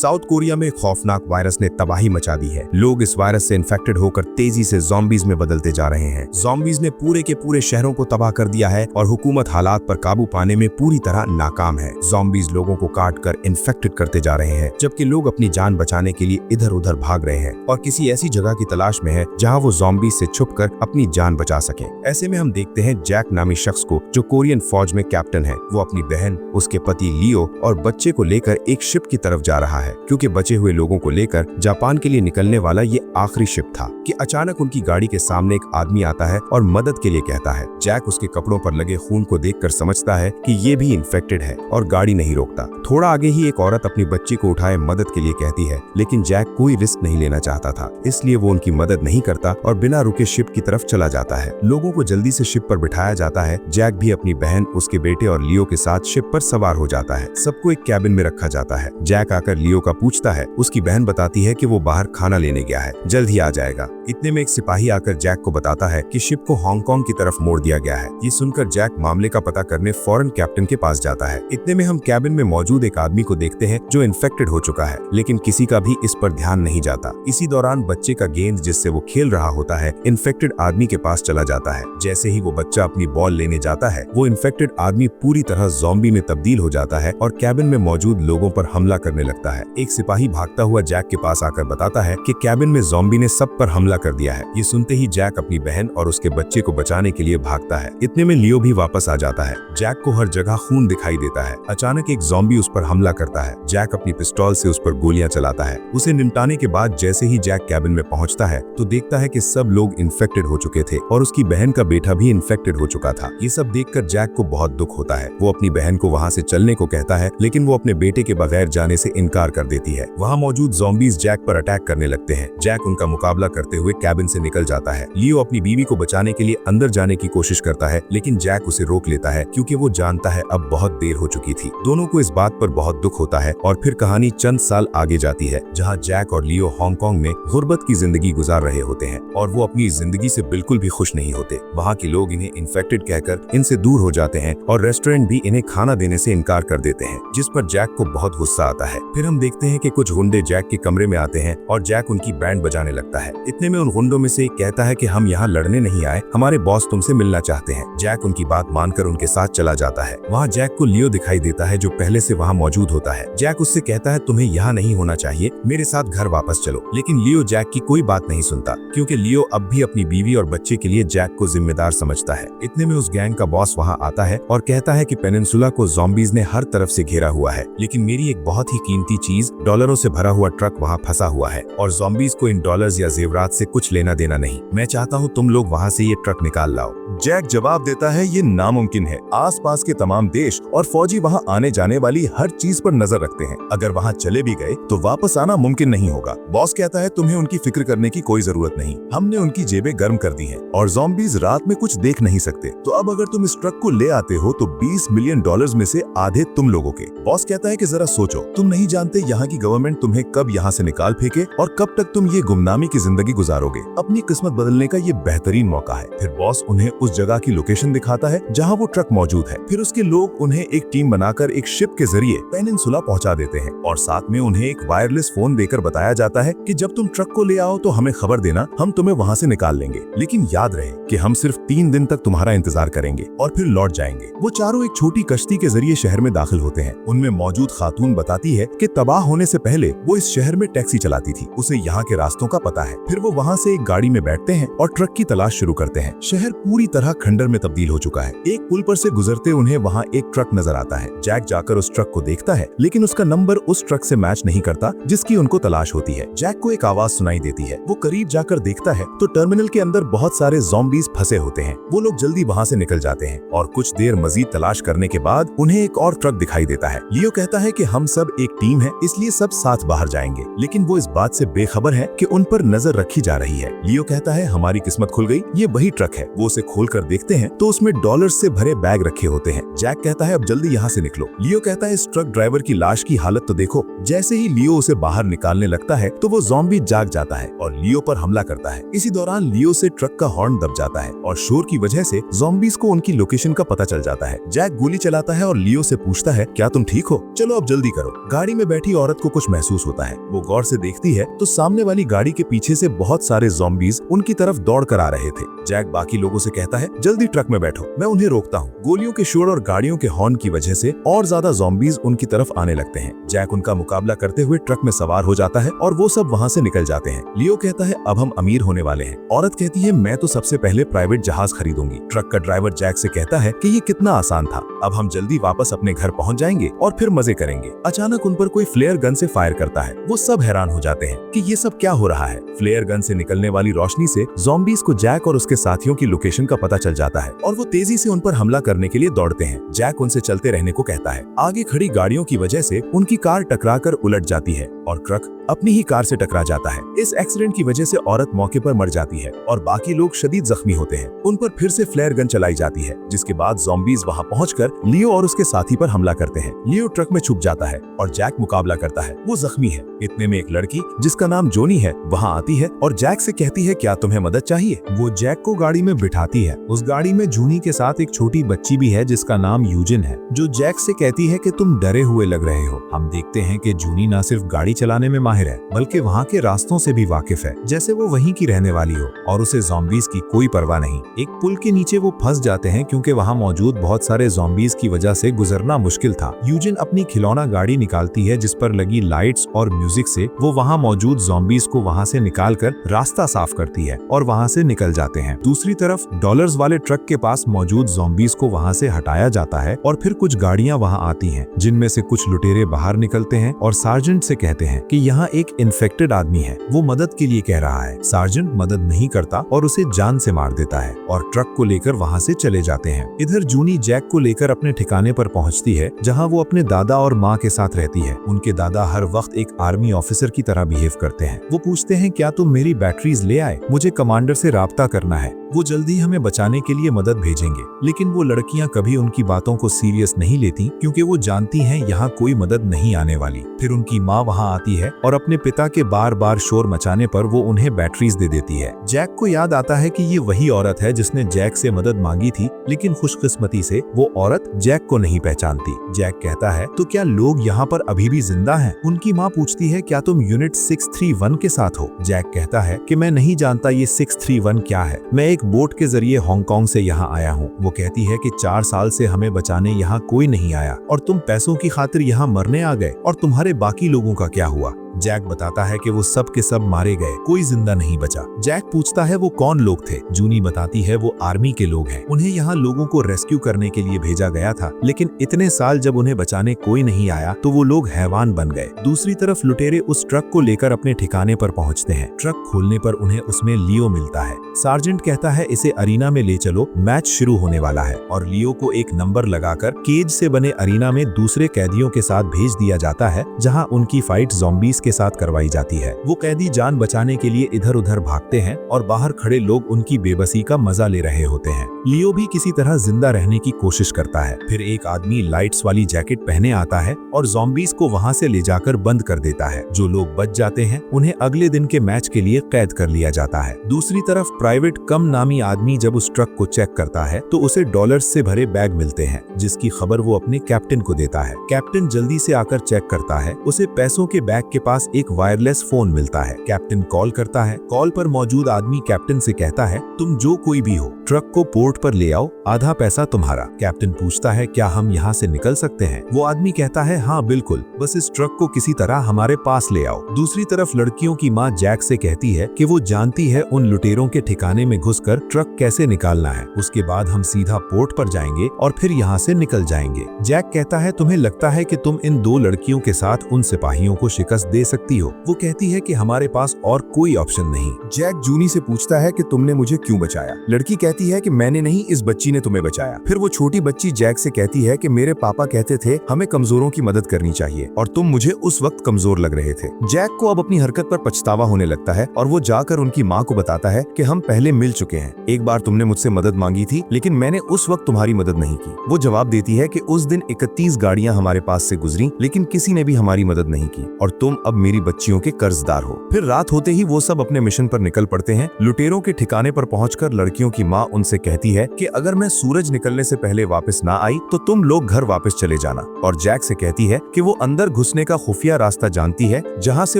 South Korea में खौफनाक virus ने तबाही मचा दी है। लोग इस वायरस से इन्फेक्टेड होकर तेजी से ज़ॉम्बीज में बदलते जा रहे हैं। ज़ॉम्बीज ने पूरे के पूरे शहरों को तबाह कर दिया है और हुकूमत हालात पर काबू पाने में पूरी तरह नाकाम है। ज़ॉम्बीज लोगों को काट कर इन्फेक्टेड करते जा रहे हैं, जबकि लोग अपनी जान बचाने के लिए इधर उधर भाग रहे हैं और किसी ऐसी जगह की तलाश में है जहाँ वो ज़ॉम्बीज से छुपकर अपनी जान बचा सके। ऐसे में हम देखते हैं जैक नामी शख्स को, जो कोरियन फौज में कैप्टन है। वो अपनी बहन, उसके पति लियो और बच्चे को लेकर एक शिप की तरफ जा रहा है, क्योंकि बचे हुए लोगों को लेकर जापान के लिए निकलने वाला ये आखिरी शिप था कि अचानक उनकी गाड़ी के सामने एक आदमी आता है और मदद के लिए कहता है। जैक उसके कपड़ों पर लगे खून को देखकर समझता है कि ये भी इन्फेक्टेड है और गाड़ी नहीं रोकता। थोड़ा आगे ही एक औरत अपनी बच्ची को उठाए मदद के लिए कहती है, लेकिन जैक कोई रिस्क नहीं लेना चाहता था, इसलिए वो उनकी मदद नहीं करता और बिना रुके शिप की तरफ चला जाता है। लोगों को जल्दी से शिप पर बिठाया जाता है। जैक भी अपनी बहन, उसके बेटे और लियो के साथ शिप पर सवार हो जाता है। सबको एक कैबिन में रखा जाता है। जैक आकर लियो का पूछता है। उसकी बहन बताती है कि वो बाहर खाना लेने गया है, जल्द ही आ जाएगा। इतने में एक सिपाही आकर जैक को बताता है कि शिप को हांगकांग की तरफ मोड़ दिया गया है। ये सुनकर जैक मामले का पता करने फौरन कैप्टन के पास जाता है। इतने में हम कैबिन में मौजूद एक आदमी को देखते हैं जो इन्फेक्टेड हो चुका है, लेकिन किसी का भी इस पर ध्यान नहीं जाता। इसी दौरान बच्चे का गेंद जिससे वो खेल रहा होता है इन्फेक्टेड आदमी के पास चला जाता है। जैसे ही वो बच्चा अपनी बॉल लेने जाता है, वो इन्फेक्टेड आदमी पूरी तरह ज़ॉम्बी में तब्दील हो जाता है और कैबिन में मौजूद लोगों पर हमला करने लगता है। एक सिपाही भागता हुआ जैक के पास आकर बताता है कि कैबिन में ज़ॉम्बी ने सब पर हमला कर दिया है। ये सुनते ही जैक अपनी बहन और उसके बच्चे को बचाने के लिए भागता है। इतने में लियो भी वापस आ जाता है। जैक को हर जगह खून दिखाई देता है। अचानक एक ज़ॉम्बी उस पर हमला करता है। जैक अपनी पिस्तौल से उस पर गोलियां चलाता है। उसे निपटाने के बाद जैसे ही जैक कैबिन में पहुंचता है तो देखता है कि सब लोग इन्फेक्टेड हो चुके थे और उसकी बहन का बेटा भी इन्फेक्टेड हो चुका था। ये सब देखकर जैक को बहुत दुख होता है। वो अपनी बहन को वहां से चलने को कहता है, लेकिन वो अपने बेटे के बगैर जाने से इनकार कर देती है। वहां मौजूद ज़ॉम्बीज जैक पर अटैक करने लगते हैं। जैक उनका मुकाबला करते हुए कैबिन से निकल जाता है। लियो अपनी बीवी को बचाने के लिए अंदर जाने की कोशिश करता है, लेकिन जैक उसे रोक लेता है क्योंकि वो जानता है अब बहुत देर हो चुकी थी। दोनों को इस बात पर बहुत दुख होता है और फिर कहानी चंद साल आगे जाती है, जहाँ जैक और लियो हांगकांग में गुर्बत की जिंदगी गुजार रहे होते हैं और वो अपनी जिंदगी से बिल्कुल भी खुश नहीं होते। वहाँ के लोग इन्हें इन्फेक्टेड कहकर इनसे दूर हो जाते हैं और रेस्टोरेंट भी इन्हें खाना देने से इनकार कर देते हैं, जिस पर जैक को बहुत गुस्सा आता है। फिर हम देखते हैं कि कुछ गुंडे जैक के कमरे में आते हैं और जैक उनकी बैंड बजाने लगता है। इतने में उन गुंडों में से एक कहता है कि हम यहाँ लड़ने नहीं आए, हमारे बॉस तुमसे मिलना चाहते हैं। जैक उनकी बात मानकर उनके साथ चला जाता है। वहाँ जैक को लियो दिखाई देता है, जो पहले से वहाँ मौजूद होता है। जैक उससे कहता है, तुम्हें यहाँ नहीं होना चाहिए, मेरे साथ घर वापस चलो। लेकिन लियो जैक की कोई बात नहीं सुनता, क्योंकि लियो अब भी अपनी बीवी और बच्चे के लिए जैक को जिम्मेदार समझता है। इतने में उस गैंग का बॉस वहाँ आता है और कहता है कि पेनिनसुला को ज़ॉम्बीज ने हर तरफ से घेरा हुआ है, लेकिन मेरी एक बहुत ही कीमती चीज, डॉलरों से भरा हुआ ट्रक वहाँ फंसा हुआ है और ज़ॉम्बीज को इन डॉलर्स या जेवरात से कुछ लेना देना नहीं। मैं चाहता हूँ तुम लोग वहाँ से ये ट्रक निकाल लाओ। जैक जवाब देता है, ये नामुमकिन है। आसपास के तमाम देश और फौजी वहाँ आने जाने वाली हर चीज पर नजर रखते हैं। अगर वहाँ चले भी गए तो वापस आना मुमकिन नहीं होगा। बॉस कहता है, तुम्हें उनकी फिक्र करने की कोई जरूरत नहीं, हमने उनकी जेबें गर्म कर दी हैं और ज़ॉम्बीज रात में कुछ देख नहीं सकते। तो अब अगर तुम इस ट्रक को ले आते हो तो 20 मिलियन डॉलर्स में से आधे तुम लोगों के। बॉस कहता है कि जरा सोचो, तुम नहीं जानते यहाँ की गवर्नमेंट तुम्हें कब यहाँ से निकाल फेंके और कब तक तुम ये गुमनामी की जिंदगी गुजारोगे। अपनी किस्मत बदलने का ये बेहतरीन मौका है। फिर बॉस उन्हें उस जगह की लोकेशन दिखाता है जहाँ वो ट्रक मौजूद है। फिर उसके लोग उन्हें एक टीम बनाकर एक शिप के जरिए पेनिनसुला पहुंचा देते हैं और साथ में उन्हें एक वायरलेस फोन देकर बताया जाता है कि जब तुम ट्रक को ले आओ तो हमें खबर देना, हम तुम्हें वहाँ से निकाल लेंगे। लेकिन याद रहे कि हम सिर्फ 3 दिन तक तुम्हारा इंतजार करेंगे और फिर लौट जाएंगे। वो चारों एक छोटी कश्ती के जरिए शहर में दाखिल होते हैं। उनमें मौजूद खातून बताती है कि तबाह होने से पहले वो इस शहर में टैक्सी चलाती थी, उसे यहाँ के रास्तों का पता है। फिर वो वहाँ से एक गाड़ी में बैठते हैं और ट्रक की तलाश शुरू करते हैं। शहर पूरी तरह खंडर में तब्दील हो चुका है। एक पुल पर से गुजरते उन्हें वहाँ एक ट्रक नजर आता है। जैक जाकर उस ट्रक को देखता है, लेकिन उसका नंबर उस ट्रक से मैच नहीं करता जिसकी उनको तलाश होती है। जैक को एक आवाज सुनाई देती है। वो करीब जाकर देखता है तो टर्मिनल के अंदर बहुत सारे ज़ॉम्बीज फंसे होते हैं। वो लोग जल्दी वहाँ से निकल जाते हैं और कुछ देर मजीद तलाश करने के बाद उन्हें एक और ट्रक दिखाई देता है। लियो कहता है कि हम सब एक टीम है, इसलिए सब साथ बाहर जाएंगे, लेकिन वो इस बात से बेखबर है कि उन पर नजर रखी जा रही है। लियो कहता है, हमारी किस्मत खुल गई, ये वही ट्रक है। वो उसे खोलकर देखते हैं तो उसमें डॉलर्स से भरे बैग रखे होते हैं। जैक कहता है अब जल्दी यहाँ से निकलो। लियो कहता है इस ट्रक ड्राइवर की लाश की हालत तो देखो। जैसे ही लियो उसे बाहर निकालने लगता है तो वो ज़ॉम्बी जाग जाता है और लियो पर हमला करता है। इसी दौरान लियो से ट्रक का हॉर्न दब जाता है और शोर की वजह से ज़ॉम्बीज को उनकी लोकेशन का पता चल जाता है। जैक गोली चलाता है और लियो से पूछता है क्या तुम ठीक हो, चलो अब जल्दी करो। गाड़ी में बैठी औरत को कुछ महसूस होता है। वो गौर से देखती है तो सामने वाली गाड़ी के पीछे से बहुत सारे ज़ॉम्बीज उनकी तरफ दौड़ कर आ रहे थे। जैक बाकी लोगों से कहता है जल्दी ट्रक में बैठो, मैं उन्हें रोकता हूँ। गोलियों के शोर और गाड़ियों के हॉर्न की वजह से और ज्यादा ज़ॉम्बीज उनकी तरफ आने लगते हैं। जैक उनका मुकाबला करते हुए ट्रक में सवार हो जाता है और वो सब वहाँ से निकल जाते हैं। लियो कहता है अब हम अमीर होने वाले हैं। औरत कहती है मैं तो सबसे पहले प्राइवेट जहाज खरीदूंगी। ट्रक का ड्राइवर जैक से कहता है कि ये कितना आसान था, अब हम जल्दी वापस अपने घर पहुंच जाएंगे और फिर मजे करेंगे। अचानक उन पर कोई फ्लेयर गन से फायर करता है। वो सब हैरान हो जाते हैं कि ये सब क्या हो रहा है। फ्लेयर गन से निकलने वाली रोशनी से ज़ॉम्बीज को जैक और उसके साथियों की लोकेशन का पता चल जाता है और वो तेजी से उन पर हमला करने के लिए दौड़ते हैं। जैक उनसे चलते रहने को कहता है। आगे खड़ी गाड़ियों की वजह से उनकी कार टकराकर उलट जाती है और ट्रक अपनी ही कार से टकरा जाता है। इस एक्सीडेंट की वजह से औरत मौके पर मर जाती है और बाकी लोग शदीद जख्मी होते हैं। उन पर फिर से फ्लेयर गन चलाई जाती है, जिसके बाद ज़ॉम्बीज वहां पहुंचकर लियो और उसके साथी पर हमला करते हैं। लियो ट्रक में छुप जाता है और जैक मुकाबला करता है। वो जख्मी है। इतने में एक लड़की जिसका नाम जोनी है वहाँ आती है और जैक से कहती है क्या तुम्हें मदद चाहिए। वो जैक को गाड़ी में बिठाती है। उस गाड़ी में जूनी के साथ एक छोटी बच्ची भी है जिसका नाम यूजिन है, जो जैक से कहती है कि तुम डरे हुए लग रहे हो। हम देखते हैं कि जूनी न सिर्फ गाड़ी चलाने में माहिर है बल्कि वहाँ के रास्तों से भी वाकिफ है, जैसे वो वहीं की रहने वाली हो और उसे ज़ॉम्बीज की कोई परवाह नहीं। एक पुल के नीचे वो फंस जाते हैं क्योंकि वहाँ मौजूद बहुत सारे ज़ॉम्बीज की वजह से गुजरना मुश्किल था। यूजिन अपनी खिलौना गाड़ी निकालती है जिस पर लगी लाइट्स और म्यूजिक से वो वहाँ मौजूद ज़ॉम्बीज को वहाँ से निकालकर रास्ता साफ करती है और वहाँ से निकल जाते हैं। दूसरी तरफ डॉलर्स वाले ट्रक के पास मौजूद ज़ॉम्बीज को वहाँ से हटाया जाता है और फिर कुछ गाड़ियाँ वहाँ आती हैं, जिनमें से कुछ लुटेरे बाहर निकलते हैं और सार्जेंट से कहते हैं कि यहाँ एक इन्फेक्टेड आदमी है, वो मदद के लिए कह रहा है। सार्जेंट मदद नहीं करता और उसे जान से मार देता है और ट्रक को लेकर वहाँ से चले जाते हैं। इधर जूनी जैक को लेकर अपने ठिकाने पर पहुँचती है जहाँ वो अपने दादा और माँ के साथ रहती है। उनके दादा हर वक्त एक आर्मी ऑफिसर की तरह बिहेव करते हैं। वो पूछते हैं क्या तुम मेरी बैटरीज ले आए, मुझे कमांडर से राब्ता करना है, वो जल्दी हमें बचाने के लिए मदद भेजेंगे। लेकिन वो लड़कियां कभी उनकी बातों को सीरियस नहीं लेती क्योंकि वो जानती हैं यहाँ कोई मदद नहीं आने वाली। फिर उनकी माँ वहाँ आती है और अपने पिता के बार बार शोर मचाने पर वो उन्हें बैटरीज दे देती है। जैक को याद आता है कि ये वही औरत है जिसने जैक से मदद मांगी थी, लेकिन खुशकिस्मती से वो औरत जैक को नहीं पहचानती। जैक कहता है तो क्या लोग यहाँ पर अभी भी जिंदा हैं? उनकी माँ पूछती है क्या तुम यूनिट 631 के साथ हो? जैक कहता है कि मैं नहीं जानता ये 631 क्या है, मैं एक बोट के जरिए हांगकांग से यहाँ आया हूँ। वो कहती है कि 4 साल से हमें बचाने यहाँ कोई नहीं आया और तुम पैसों की खातिर यहाँ मरने आ गए, और तुम्हारे बाकी लोगों का क्या हुआ? जैक बताता है कि वो सब के सब मारे गए, कोई जिंदा नहीं बचा। जैक पूछता है वो कौन लोग थे? जूनी बताती है वो आर्मी के लोग हैं, उन्हें यहाँ लोगों को रेस्क्यू करने के लिए भेजा गया था, लेकिन इतने साल जब उन्हें बचाने कोई नहीं आया तो वो लोग हैवान बन गए। दूसरी तरफ लुटेरे उस ट्रक को लेकर अपने ठिकाने पर पहुँचते हैं। ट्रक खोलने पर उन्हें उसमें लियो मिलता है। सार्जेंट कहता है इसे अरीना में ले चलो, मैच शुरू होने वाला है, और लियो को एक नंबर लगाकर केज से बने अरीना में दूसरे कैदियों के साथ भेज दिया जाता है, जहाँ उनकी फाइट ज़ॉम्बीज के साथ करवाई जाती है। वो कैदी जान बचाने के लिए इधर उधर भागते हैं और बाहर खड़े लोग उनकी बेबसी का मजा ले रहे होते हैं। लियो भी किसी तरह जिंदा रहने की कोशिश करता है। फिर एक आदमी लाइट्स वाली जैकेट पहने आता है और ज़ॉम्बीज को वहां से ले जाकर बंद कर देता है। जो लोग बच जाते हैं उन्हें अगले दिन के मैच के लिए कैद कर लिया जाता है। दूसरी तरफ प्राइवेट कम नामी आदमी जब उस ट्रक को चेक करता है तो उसे डॉलर्स से भरे बैग मिलते हैं, जिसकी खबर वो अपने कैप्टन को देता है। कैप्टन जल्दी से आकर चेक करता है। उसे पैसों के बैग के पास एक वायरलेस फोन मिलता है। कैप्टन कॉल करता है। कॉल पर मौजूद आदमी कैप्टन से कहता है तुम जो कोई भी हो, ट्रक को पोर्ट पर ले आओ, आधा पैसा तुम्हारा। कैप्टन पूछता है क्या हम यहाँ से निकल सकते हैं? वो आदमी कहता है हाँ बिल्कुल, बस इस ट्रक को किसी तरह हमारे पास ले आओ। दूसरी तरफ लड़कियों की माँ जैक से कहती है कि वो जानती है उन लुटेरों के ठिकाने में घुसकर ट्रक कैसे निकालना है, उसके बाद हम सीधा पोर्ट पर जाएंगे और फिर यहाँ से निकल जाएंगे। जैक कहता है तुम्हें लगता है कि तुम इन 2 लड़कियों के साथ उन सिपाहियों को शिकस्त दे सकती हो? वो कहती है कि हमारे पास और कोई ऑप्शन नहीं। जैक जूनी से पूछता है कि तुमने मुझे क्यों बचाया? लड़की कहती कहती है कि मैंने नहीं, इस बच्ची ने तुम्हें बचाया। फिर वो छोटी बच्ची जैक से कहती है कि मेरे पापा कहते थे हमें कमजोरों की मदद करनी चाहिए और तुम मुझे उस वक्त कमजोर लग रहे थे। जैक को अब अपनी हरकत पर पछतावा होने लगता है और वो जाकर उनकी माँ को बताता है कि हम पहले मिल चुके हैं। एक बार तुमने मुझसे मदद मांगी थी लेकिन मैंने उस वक्त तुम्हारी मदद नहीं की। वो जवाब देती है कि उस दिन 31 गाड़ियां हमारे पास से गुजरी लेकिन किसी ने भी हमारी मदद नहीं की और तुम अब मेरी बच्चियों के कर्जदार हो। फिर रात होते ही वो सब अपने मिशन पर निकल पड़ते हैं। लुटेरों के ठिकाने पर पहुंचकर लड़कियों की माँ उनसे कहती है कि अगर मैं सूरज निकलने से पहले वापस ना आई तो तुम लोग घर वापस चले जाना। और जैक से कहती है कि वो अंदर घुसने का खुफिया रास्ता जानती है जहाँ से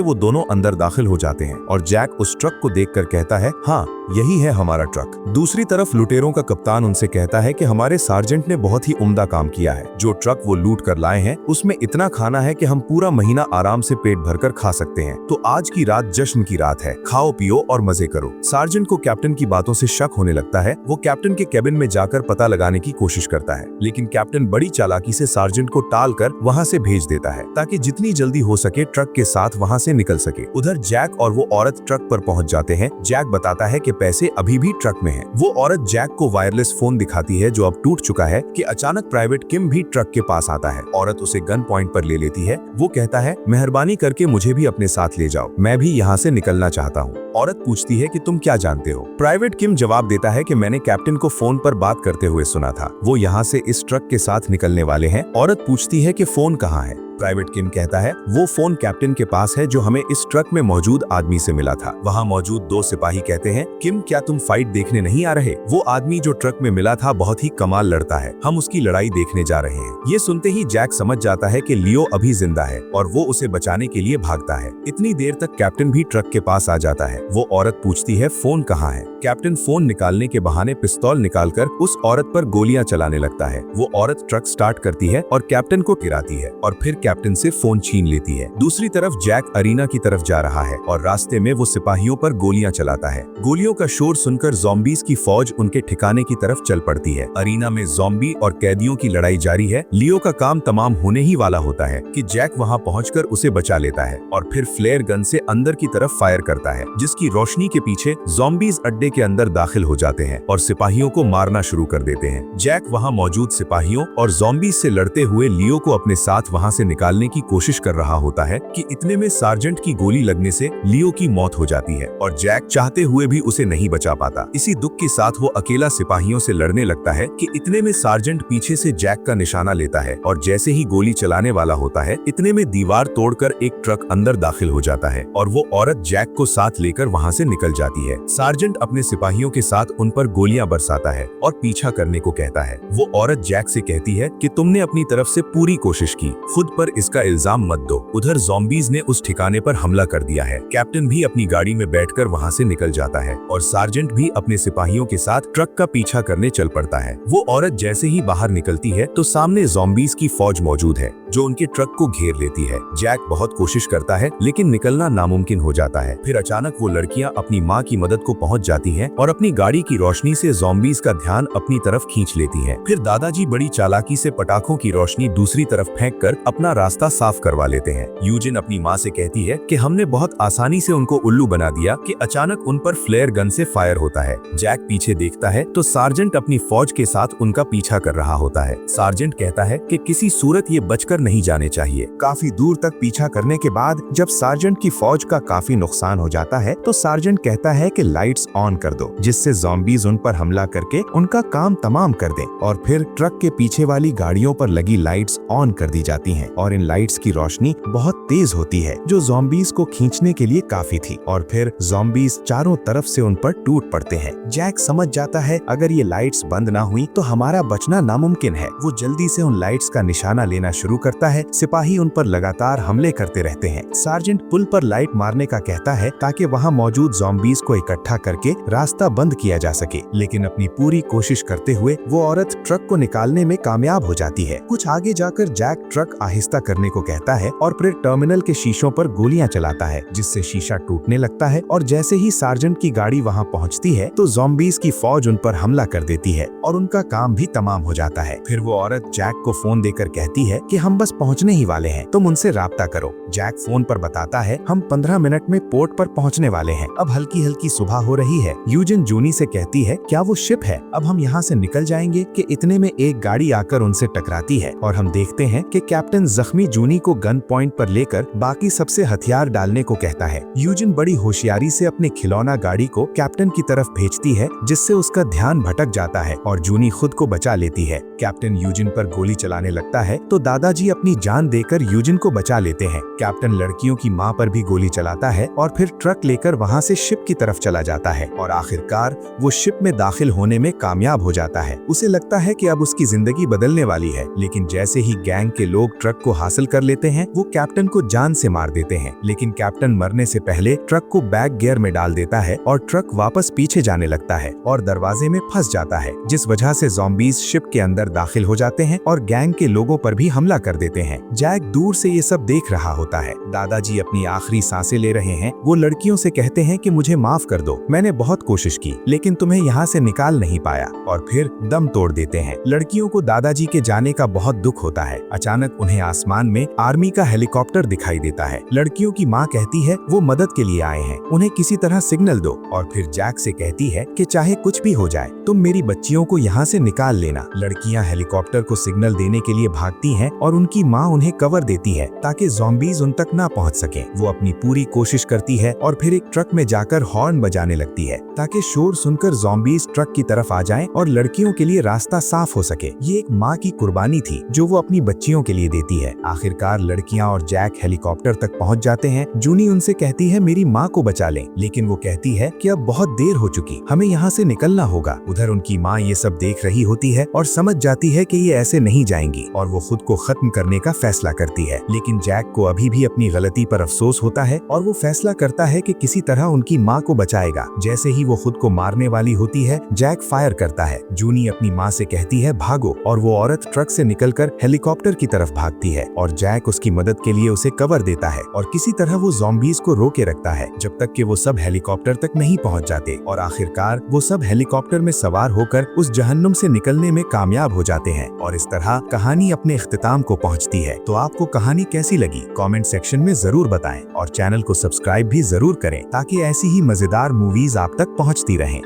वो दोनों अंदर दाखिल हो जाते हैं। और जैक उस ट्रक को देखकर कहता है, हाँ यही है हमारा ट्रक। दूसरी तरफ लुटेरों का कप्तान उनसे कहता है कि हमारे सार्जेंट ने बहुत ही उम्दा काम किया है। जो ट्रक वो लूट कर लाए हैं उसमें इतना खाना है कि हम पूरा महीना आराम से पेट भरकर खा सकते हैं। तो आज की रात जश्न की रात है, खाओ पियो और मजे करो। सार्जेंट को कैप्टन की बातों से शक होने लगता है। वो कैप्टन के केबिन में जाकर पता लगाने की कोशिश करता है लेकिन कैप्टन बड़ी चालाकी से सार्जेंट को टाल कर वहाँ से भेज देता है ताकि जितनी जल्दी हो सके ट्रक के साथ वहाँ से निकल सके। उधर जैक और वो औरत ट्रक पर पहुँच जाते हैं। जैक बताता है कि पैसे अभी भी ट्रक में हैं। वो औरत जैक को वायरलेस फोन दिखाती है जो अब टूट चुका है कि अचानक प्राइवेट किम भी ट्रक के पास आता है। औरत उसे गन पॉइंट पर ले लेती है। वो कहता है, मेहरबानी करके मुझे भी अपने साथ ले जाओ, मैं भी यहाँ से निकलना चाहता हूँ। औरत पूछती है कि तुम क्या जानते हो। प्राइवेट किम जवाब देता है कि मैंने कैप्टन को फोन पर बात करते हुए सुना था, वो यहाँ से इस ट्रक के साथ निकलने वाले हैं। औरत पूछती है कि फोन कहाँ है। प्राइवेट किम कहता है वो फोन कैप्टन के पास है जो हमें इस ट्रक में मौजूद आदमी से मिला था। वहाँ मौजूद 2 सिपाही कहते हैं, किम क्या तुम फाइट देखने नहीं आ रहे? वो आदमी जो ट्रक में मिला था बहुत ही कमाल लड़ता है, हम उसकी लड़ाई देखने जा रहे हैं। ये सुनते ही जैक समझ जाता है कि लियो अभी जिंदा है और वो उसे बचाने के लिए भागता है। इतनी देर तक कैप्टन भी ट्रक के पास आ जाता है। वो औरत पूछती है फोन कहाँ है। कैप्टन फोन निकालने के बहाने पिस्तौल निकालकर उस औरत पर गोलियां चलाने लगता है। वो औरत ट्रक स्टार्ट करती है और कैप्टन को गिराती है और फिर कैप्टन से फोन छीन लेती है। दूसरी तरफ जैक अरीना की तरफ जा रहा है और रास्ते में वो सिपाहियों पर गोलियां चलाता है। गोलियों का शोर सुनकर ज़ॉम्बीज़ की फौज उनके ठिकाने की तरफ चल पड़ती है। अरीना में ज़ॉम्बी और कैदियों की लड़ाई जारी है। लियो का काम तमाम होने ही वाला होता है कि जैक वहां पहुंचकर उसे बचा लेता है और फिर फ्लेयर गन से अंदर की तरफ फायर करता है जिसकी रोशनी के पीछे ज़ॉम्बीज़ अड्डे के अंदर दाखिल हो जाते हैं और सिपाहियों को मारना शुरू कर देते हैं। जैक वहां मौजूद सिपाहियों और ज़ॉम्बीज़ से लड़ते हुए लियो को अपने साथ वहां से निकालने की कोशिश कर रहा होता है कि इतने में सार्जेंट की गोली लगने से लियो की मौत हो जाती है और जैक चाहते हुए भी उसे नहीं बचा पाता। इसी दुख के साथ वो अकेला सिपाहियों से लड़ने लगता है कि इतने में सार्जेंट पीछे से जैक का निशाना लेता है और जैसे ही गोली चलाने वाला होता है इतने में दीवार तोड़कर एक ट्रक अंदर दाखिल हो जाता है और वो औरत जैक को साथ लेकर वहां से निकल जाती है। सार्जेंट अपने सिपाहियों के साथ उन पर गोलियां बरसाता है और पीछा करने को कहता है। वो औरत जैक से कहती है कि तुमने अपनी तरफ से पूरी कोशिश की, खुद पर इसका इल्जाम मत दो। उधर ज़ॉम्बीज़ ने उस ठिकाने पर हमला कर दिया है। कैप्टन भी अपनी गाड़ी में बैठकर वहां से निकल जाता है और सार्जेंट भी अपने सिपाहियों के साथ ट्रक का पीछा करने चल पड़ता है। वो औरत जैसे ही बाहर निकलती है तो सामने ज़ॉम्बीज़ की फौज मौजूद है जो उनके ट्रक को घेर लेती है। जैक बहुत कोशिश करता है लेकिन निकलना नामुमकिन हो जाता है। फिर अचानक वो लड़कियां अपनी माँ की मदद को पहुंच जाती हैं और अपनी गाड़ी की रोशनी से ज़ॉम्बीज़ का ध्यान अपनी तरफ खींच लेती हैं। फिर दादाजी बड़ी चालाकी से पटाखों की रोशनी दूसरी तरफ फेंक कर अपना रास्ता साफ करवा लेते हैं। यूजिन अपनी माँ से कहती है कि हमने बहुत आसानी से उनको उल्लू बना दिया कि अचानक उन पर फ्लेयर गन से फायर होता है। जैक पीछे देखता है तो सार्जेंट अपनी फौज के साथ उनका पीछा कर रहा होता है। सार्जेंट कहता है कि किसी सूरत ये बचकर नहीं जाने चाहिए। काफी दूर तक पीछा करने के बाद जब सार्जेंट की फौज का काफी नुकसान हो जाता है तो सार्जेंट कहता है कि लाइट्स ऑन कर दो जिससे ज़ॉम्बीज़ उन पर हमला करके उनका काम तमाम कर दें। और फिर ट्रक के पीछे वाली गाड़ियों पर लगी लाइट्स ऑन कर दी जाती हैं और इन लाइट्स की रोशनी बहुत तेज होती है जो ज़ॉम्बीज़ को खींचने के लिए काफी थी और फिर ज़ॉम्बीज़ चारों तरफ से उन पर टूट पड़ते हैं। जैक समझ जाता है अगर ये लाइट्स बंद ना हुई तो हमारा बचना नामुमकिन है। वो जल्दी से उन लाइट्स का निशाना लेना शुरू करता है। सिपाही उन पर लगातार हमले करते रहते हैं। सार्जेंट पुल पर लाइट मारने का कहता है ताकि वहाँ मौजूद ज़ॉम्बीज़ को इकट्ठा करके रास्ता बंद किया जा सके, लेकिन अपनी पूरी कोशिश करते हुए वो औरत ट्रक को निकालने में कामयाब हो जाती है। कुछ आगे जाकर जैक ट्रक आहिस्ता रास्ता करने को कहता है और फिर टर्मिनल के शीशों पर गोलियां चलाता है, जिससे शीशा टूटने लगता है। और जैसे ही सार्जेंट की गाड़ी वहां पहुंचती है तो ज़ॉम्बीज की फौज उन पर हमला कर देती है और उनका काम भी तमाम हो जाता है। फिर वो औरत जैक को फोन देकर कहती है कि हम बस पहुंचने ही वाले हैं, तुम उनसे राब्ता करो। जैक फोन पर बताता है हम 15 मिनट में पोर्ट पर पहुंचने वाले हैं। अब हल्की हल्की सुबह हो रही है। यूजिन जूनी से कहती है क्या वो शिप है, अब हम यहाँ से निकल जाएंगे। कि इतने में एक गाड़ी आकर उनसे टकराती है और हम देखते हैं कि कैप्टन जख्मी जूनी को गन पॉइंट पर लेकर बाकी सबसे हथियार डालने को कहता है। यूजिन बड़ी होशियारी से अपने खिलौना गाड़ी को कैप्टन की तरफ भेजती है, जिससे उसका ध्यान भटक जाता है और जूनी खुद को बचा लेती है। कैप्टन यूजिन पर गोली चलाने लगता है तो दादाजी अपनी जान देकर यूजिन को बचा लेते हैं। कैप्टन लड़कियों की मां पर भी गोली चलाता है और फिर ट्रक लेकर वहां से शिप की तरफ चला जाता है और आखिरकार वो शिप में दाखिल होने में कामयाब हो जाता है। उसे लगता है कि अब उसकी जिंदगी बदलने वाली है, लेकिन जैसे ही गैंग के लोग ट्रक को हासिल कर लेते हैं वो कैप्टन को जान से मार देते हैं। लेकिन कैप्टन मरने से पहले ट्रक को बैक गियर में डाल देता है और ट्रक वापस पीछे जाने लगता है और दरवाजे में फंस जाता है, जिस वजह से ज़ॉम्बीज शिप के अंदर दाखिल हो जाते हैं और गैंग के लोगों पर भी हमला कर देते हैं। जैक दूर से ये सब देख रहा होता है। दादाजी अपनी आखिरी सांसें ले रहे हैं। वो लड़कियों से कहते हैं कि मुझे माफ कर दो, मैंने बहुत कोशिश की लेकिन तुम्हें यहाँ से निकाल नहीं पाया, और फिर दम तोड़ देते हैं। लड़कियों को दादाजी के जाने का बहुत दुख होता है। अचानक उन्हें आसमान में आर्मी का हेलीकॉप्टर दिखाई देता है। लड़कियों की माँ कहती है वो मदद के लिए आए हैं, उन्हें किसी तरह सिग्नल दो, और फिर जैक से कहती है कि चाहे कुछ भी हो जाए तुम मेरी बच्चियों को यहाँ से निकाल लेना। लड़कियाँ हेलीकॉप्टर को सिग्नल देने के लिए भागती हैं और उनकी माँ उन्हें कवर देती है ताकि ज़ॉम्बीज उन तक ना पहुँच सके। वो अपनी पूरी कोशिश करती है और फिर एक ट्रक में जाकर हॉर्न बजाने लगती है ताकि शोर सुनकर ज़ॉम्बीज ट्रक की तरफ आ जाएं और लड़कियों के लिए रास्ता साफ हो सके। ये एक माँ की कुर्बानी थी जो वो अपनी बच्चियों के लिए देती है। आखिरकार लड़कियां और जैक हेलीकॉप्टर तक पहुंच जाते हैं। जूनी उनसे कहती है मेरी माँ को बचा लें, लेकिन वो कहती है कि अब बहुत देर हो चुकी, हमें यहाँ से निकलना होगा। उधर उनकी माँ ये सब देख रही होती है और समझ जाती है कि ये ऐसे नहीं जाएंगी और वो खुद को खत्म करने का फैसला करती है। लेकिन जैक को अभी भी अपनी गलती पर अफसोस होता है और वो फैसला करता है कि किसी तरह उनकी माँ को बचाएगा। जैसे ही वो खुद को मारने वाली होती है जैक फायर करता है। जूनी अपनी माँ से कहती है भागो, और वो औरत ट्रक से निकलकर हेलीकॉप्टर की तरफ भागती है और जैक उसकी मदद के लिए उसे कवर देता है और किसी तरह वो ज़ॉम्बीज को रोके रखता है जब तक कि वो सब हेलीकॉप्टर तक नहीं पहुंच जाते। और आखिरकार वो सब हेलीकॉप्टर में सवार होकर उस जहन्नुम से निकलने में कामयाब हो जाते हैं और इस तरह कहानी अपने इख्तिताम को पहुंचती है। तो आपको कहानी कैसी लगी कमेंट सेक्शन में जरूर बताएं और चैनल को सब्सक्राइब भी जरूर करें ताकि ऐसी ही मजेदार मूवीज आप तक पहुंचती रहें।